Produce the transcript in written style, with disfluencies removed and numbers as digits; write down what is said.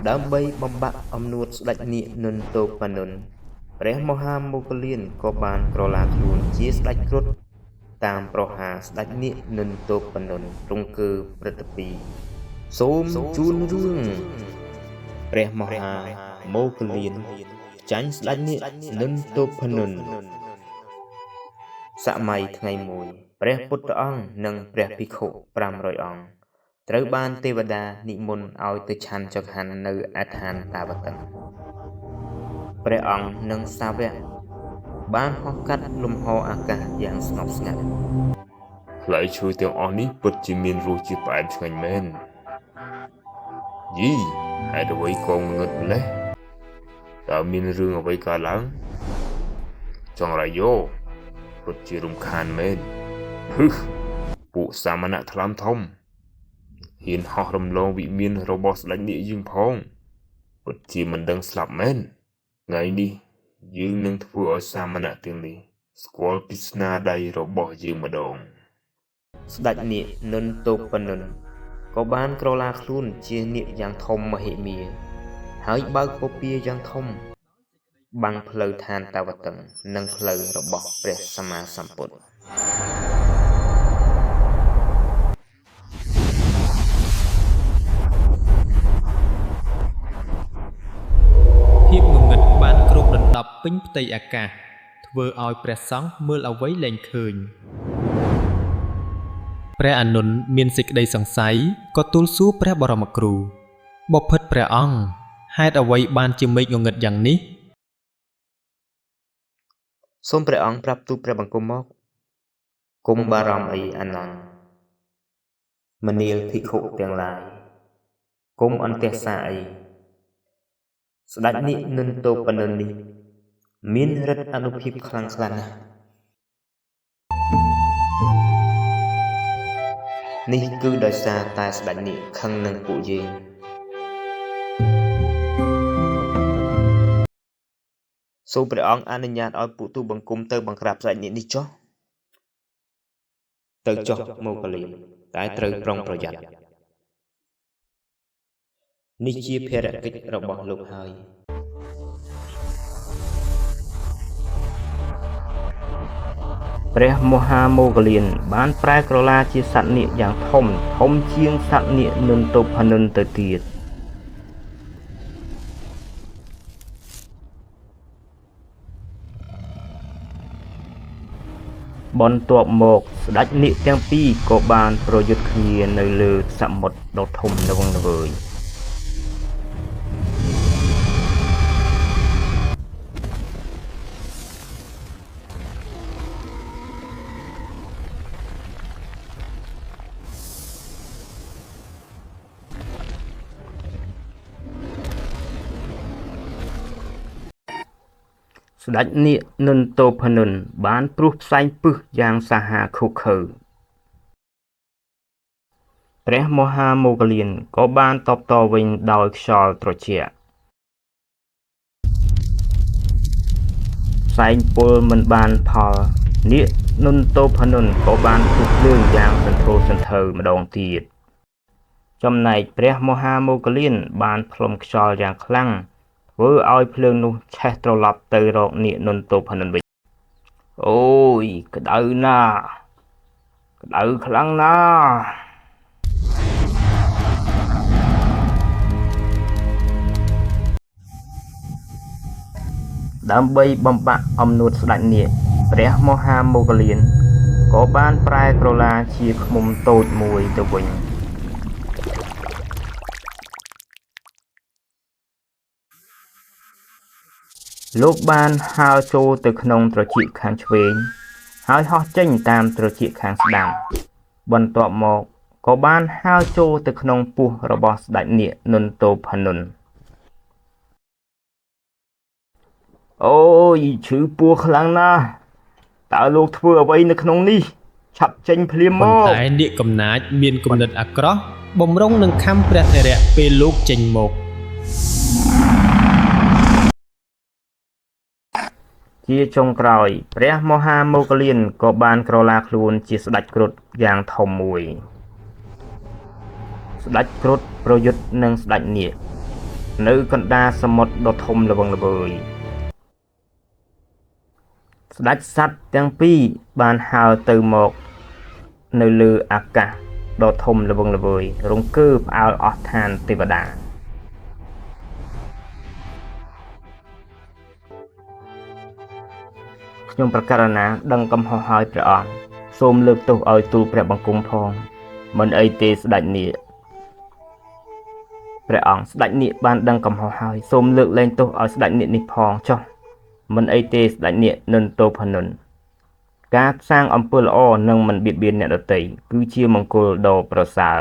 ដើម្បីបំបាក់អំនួតស្ដេចនាគនន្ទោបនន្ទព្រះមហាមោគលានក៏បានក្រឡាខ្លួនជាស្ដេចគ្រុឌតាមប្រហារស្ដេចនាគនន្ទោបនន្ទរង្គើព្រឹទ្ធពីសូមជូនរឿងព្រះមហាមោគលានចាញ់ស្ដេចនាគនន្ទោបនន្ទសម័យថ្ងៃមួយព្រះពុទ្ធអង្គនិងព្រះភិក្ខុ500អង្គត្រូវបានទេវតានិមន្តឲ្យទៅឆាន់ចង្ហាន់នៅឯឋានតាវតិនព្រះអង្គនិងសាវកបានហោះកាត់លំហអាកាសយ៉ាងស្ងប់ស្ងាត់ផ្លែឈើទាំងអស់នេះពិតជាមានរសជាតិផ្អែមឆ្ងាញ់មែនយីហេតុអ្វីក៏ងងឹតម្លេះតើមានរឿងអ្វីកើតឡើងចង្រៃយោពិតជារំខានមែនហឹសពួកសាមណៈថ្លើមធំហ៊ានហោះរំលងវិមានរបស់ស្ដេចនាគយើងផងពិតជាមិនដឹងស្លាប់មែនថ្ងៃនេះយើងនឹងធ្វើឲ្យសាមណៈទាំងនេះស្គាល់ពីស្នាដៃរបស់យើងម្ដងស្ដេចនាគនន្ទោបនន្ទក៏បានក្រឡាខ្លួនជានាគយ៉ាងធំមហិមាហើយបើកពពាយ៉ាងធំបាំងផ្លូវឋានតាវតិននិងផ្លូវរបស់ព្រះសម្មាសម្ពុទ្ធភាពងងឹតបានគ្របដណ្ដប់ពេញផ្ទៃអាកាសធ្វើឲ្យព្រះសង្ឃមើលអ្វីលែងឃើញព្រះអានន្ទមានសេចក្តីសង្ស័យក៏ទូលសួរព្រះបរមគ្រូបព្វិតព្រះអង្គហេតុអ្វីបានជាមេឃងងឹតយ៉ាងនេះសូមព្រះអង្គប្រាប់ទូលព្រះបង្គំមកគុំបារម្ភអីអានន្ទមនាលភិក្ខុទាំងឡាយគុំអន្តេសាអីស្ដេចនាគនន្ទោបនន្ទនេះមានឫទ្ធិអានុភាពខ្លាំងក្លាណាស់នេះគឺដោយសារតែស្ដេចនាគខឹងនឹងពួកយើងសូមព្រះអង្គអនុញ្ញាតឲ្យពួកទូបង្គំទៅបង្ក្រាបស្ដេចនាគនេះចុះទៅចុះមោគលានតែត្រូវប្រុងប្រយ័ត្ននេះជាភារកិច្ចរបស់លោកហើយព្រះមហាមោគលានបានប្រែក្រឡាជាសត្វនាគយ៉ាងធំជាងសត្វនាគនន្ទោបនន្ទទៅទៀតបន្ទាប់មកស្ដេចនាគទាំងពីរក៏បានប្រយុទ្ធគ្នានៅលើសមុទ្រដ៏ធំល្វឹងល្វើយស្ដេចនាគនន្ទោបនន្ទបានព្រោះផ្សែងពឹសយ៉ាងសាហាវឃោរឃៅព្រះមហាមោគលានក៏បានតបតវិញដោយខ្យល់ត្រជាក់ផ្សែងពុលមិនបានផលនាគនន្ទោបនន្ទក៏បានពុះភ្លើងយ៉ាងសន្ធោសន្ធៅម្ដងទៀតចំណែកព្រះមហាមោគលានបានផ្លុំខ្យល់យ៉ាងខ្លាំងធ្វើឲ្យភ្លើងនោះឆេះត្រឡប់ទៅរកនាគនន្ទោបនន្ទវិញអូយក្តៅណាស់ក្តៅខ្លាំងណាស់ដើម្បីបំបាក់អំនួតស្ដេចនាគព្រះមហាមោគលានក៏បានប្រែក្រឡាជាឃ្មុំតូចមួយទៅវិញលោកបានហើរចូលទៅក្នុងត្រចៀកខាងឆ្វេងហើយហោះចេញតាមត្រចៀកខាងស្ដាំបន្ទាប់មកក៏បានហើរចូលទៅក្នុងពោះរបស់ស្ដេចនាគនន្ទោបនន្ទអូយឈឺពោះខ្លាំងណាស់តើលោកធ្វើអ្វីនៅក្នុងនេះឆាប់ចេញភ្លាមមកតែនាគកំណាចមានគំនិតអាក្រក់បំរុងនឹងខំព្រះធរៈពេលលោកចេញមកជាចុងក្រោយព្រះមហាមោគលានក៏បានក្រឡាខ្លួនជាស្ដេចគ្រុឌយ៉ាងធំមួយស្ដេចគ្រុឌប្រយុទ្ធនឹងស្ដេចនាគ នៅកណ្ដាលសមុទ្រដ៏ធំល្វឹងល្វើយស្ដេចសត្វទាំងពីរបានហើរទៅមកនៅលើអាកាសដ៏ធំល្វឹងល្វើយរង្គើផ្អើលអស់ឋានទេវតាខ្ញុំប្រកាសណាដឹងកំហុសហើយព្រះអង្គសូមលើកទោសឲ្យទូលព្រះបង្គំផងមិនអីទេស្ដេចនាគព្រះអង្គស្ដេចនាគបានដឹងកំហុសហើយសូមលើកលែងទោសឲ្យស្ដេចនាគនេះផងចុះមិនអីទេស្ដេចនាគនិន្ទោភនុនការសាងអំពើល្អនិងមិនបៀតបៀនអ្នកដទៃគឺជាមង្គលដ៏ប្រសើរ